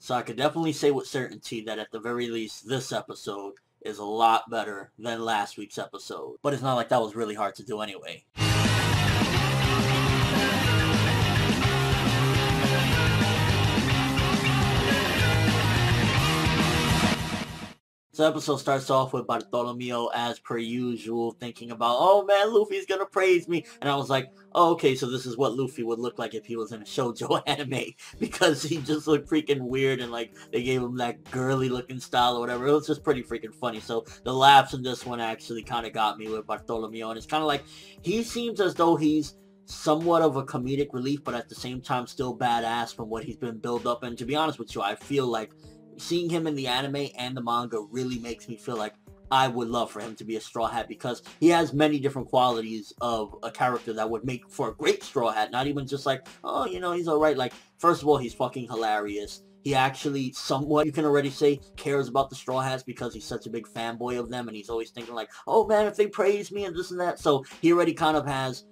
So I could definitely say with certainty that at the very least, this episode is a lot better than last week's episode. But it's not like that was really hard to do anyway. So the episode starts off with Bartolomeo, as per usual, thinking about, oh man, Luffy's gonna praise me. And I was like, oh, okay, so this is what Luffy would look like if he was in a shoujo anime. Because he just looked freaking weird and like they gave him that girly looking style or whatever. It was just pretty freaking funny. So the laughs in this one actually kind of got me with Bartolomeo. And it's kind of like, he seems as though he's somewhat of a comedic relief, but at the same time still badass from what he's been built up. And to be honest with you, I feel like seeing him in the anime and the manga really makes me feel like I would love for him to be a Straw Hat, because he has many different qualities of a character that would make for a great Straw Hat. Not even just like, oh, you know, he's alright. Like, first of all, he's fucking hilarious. He actually somewhat, you can already say, cares about the Straw Hats because he's such a big fanboy of them, and he's always thinking like, oh man, if they praise me and this and that. So he already kind of has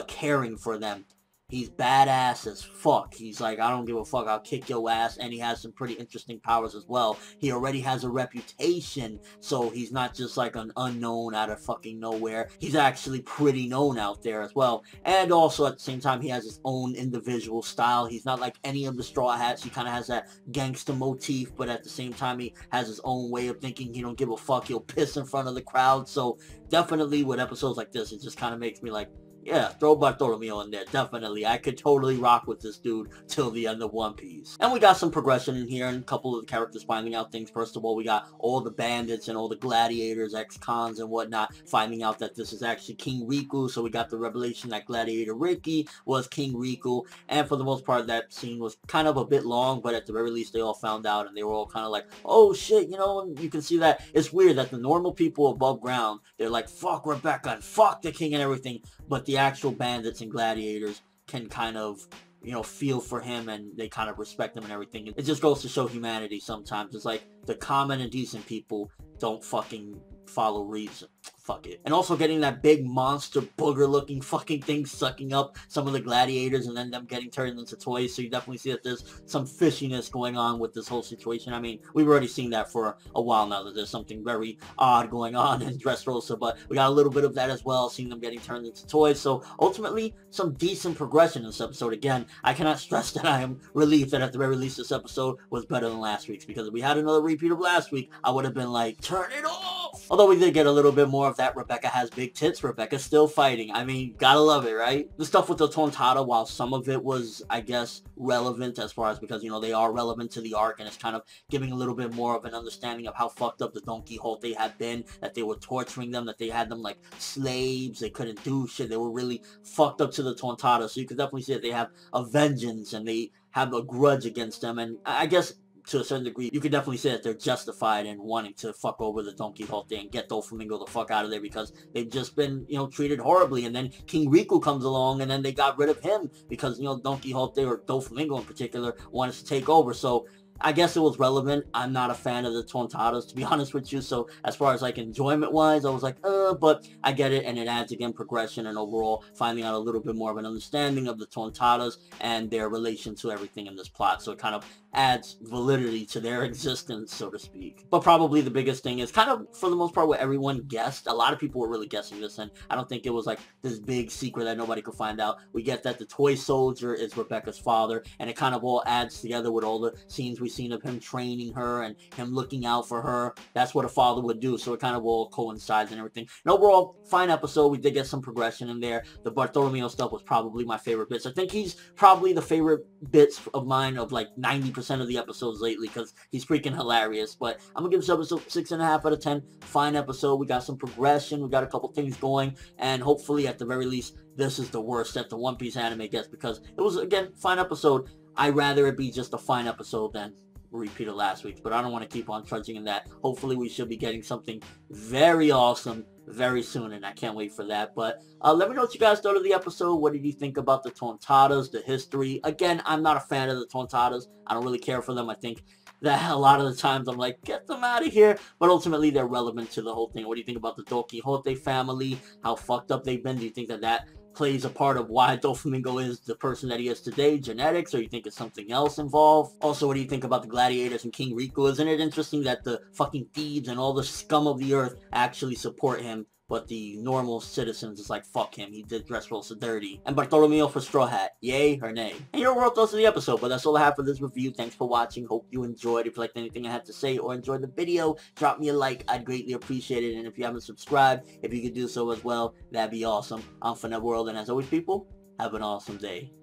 caring for them. He's badass as fuck. He's like, I don't give a fuck, I'll kick your ass. And he has some pretty interesting powers as well. He already has a reputation, so he's not just like an unknown out of fucking nowhere. He's actually pretty known out there as well. And also at the same time, he has his own individual style. He's not like any of the Straw Hats. He kind of has that gangster motif, but at the same time, he has his own way of thinking. He don't give a fuck. He'll piss in front of the crowd. So definitely with episodes like this, it just kind of makes me like, yeah, throw Bartolomeo in there, definitely. I could totally rock with this dude till the end of One Piece. And we got some progression in here, and a couple of the characters finding out things. First of all, we got all the bandits and all the gladiators, ex-cons and whatnot, finding out that this is actually King Riku. So we got the revelation that Gladiator Ricky was King Riku. And for the most part, that scene was kind of a bit long, but at the very least, they all found out, and they were all kind of like, oh shit, you know, and you can see that it's weird that the normal people above ground, they're like, fuck Rebecca and fuck the king and everything, but the actual bandits and gladiators can kind of, you know, feel for him, and they kind of respect him and everything. It just goes to show humanity sometimes. It's like the common and decent people don't fucking follow reason. Fuck it. And also getting that big monster booger looking fucking thing sucking up some of the gladiators and then them getting turned into toys. So you definitely see that there's some fishiness going on with this whole situation. I mean, we've already seen that for a while now, that there's something very odd going on in Dressrosa, but we got a little bit of that as well, seeing them getting turned into toys. So ultimately, some decent progression in this episode. Again, I cannot stress that I am relieved that at the very least this episode was better than last week's, because if we had another repeat of last week, I would have been like, turn it off! Although we did get a little bit more of that Rebecca has big tits. Rebecca's still fighting. I mean, gotta love it, right? The stuff with the Tontatta, while some of it was, I guess, relevant as far as, because, you know, they are relevant to the arc, and it's kind of giving a little bit more of an understanding of how fucked up the Donquixote had been, that they were torturing them, that they had them like slaves, they couldn't do shit, they were really fucked up to the Tontatta. So you could definitely see that they have a vengeance and they have a grudge against them, and I guess to a certain degree, you could definitely say that they're justified in wanting to fuck over the Donquixote and get Doflamingo the fuck out of there, because they've just been, you know, treated horribly. And then King Riku comes along, and then they got rid of him because, you know, Donquixote, or Doflamingo in particular, wanted to take over. So I guess it was relevant. I'm not a fan of the Tontattas, to be honest with you. So as far as like enjoyment-wise, I was like, but I get it, and it adds, again, progression and overall finding out a little bit more of an understanding of the Tontattas and their relation to everything in this plot. So it kind of adds validity to their existence, so to speak. But probably the biggest thing is kind of, for the most part, what everyone guessed. A lot of people were really guessing this, and I don't think it was like this big secret that nobody could find out. We get that the toy soldier is Rebecca's father, and it kind of all adds together with all the scenes we've seen of him training her and him looking out for her. That's what a father would do, so it kind of all coincides and everything. And overall, fine episode. We did get some progression in there. The Bartolomeo stuff was probably my favorite bits. I think he's probably the favorite bits of mine of like 90% of the episodes lately, because he's freaking hilarious. But I'm gonna give this episode 6.5 out of 10. Fine episode. We got some progression. We got a couple things going, and hopefully at the very least, this is the worst that the One Piece anime gets, because it was, again, fine episode. I'd rather it be just a fine episode than a repeat of last week's, but I don't want to keep on trudging in that. Hopefully we should be getting something very awesome very soon, and I can't wait for that. But let me know what you guys thought of the episode. What did you think about the Tontattas, the history? Again, I'm not a fan of the Tontattas. I don't really care for them. I think that a lot of the times I'm like, get them out of here. But ultimately, they're relevant to the whole thing. What do you think about the Donquixote family? How fucked up they've been? Do you think that that plays a part of why Doflamingo is the person that he is today? Genetics, or you think it's something else involved? Also, what do you think about the gladiators and King Rico? Isn't it interesting that the fucking thieves and all the scum of the earth actually support him, but the normal citizens is like, fuck him, he did Dressrosa so dirty? And Bartolomeo for Strawhat, yay or nay? And your world thoughts of the episode, but that's all I have for this review. Thanks for watching, hope you enjoyed. If you liked anything I had to say or enjoyed the video, drop me a like, I'd greatly appreciate it. And if you haven't subscribed, if you could do so as well, that'd be awesome. I'm ForneverWorld, and as always people, have an awesome day.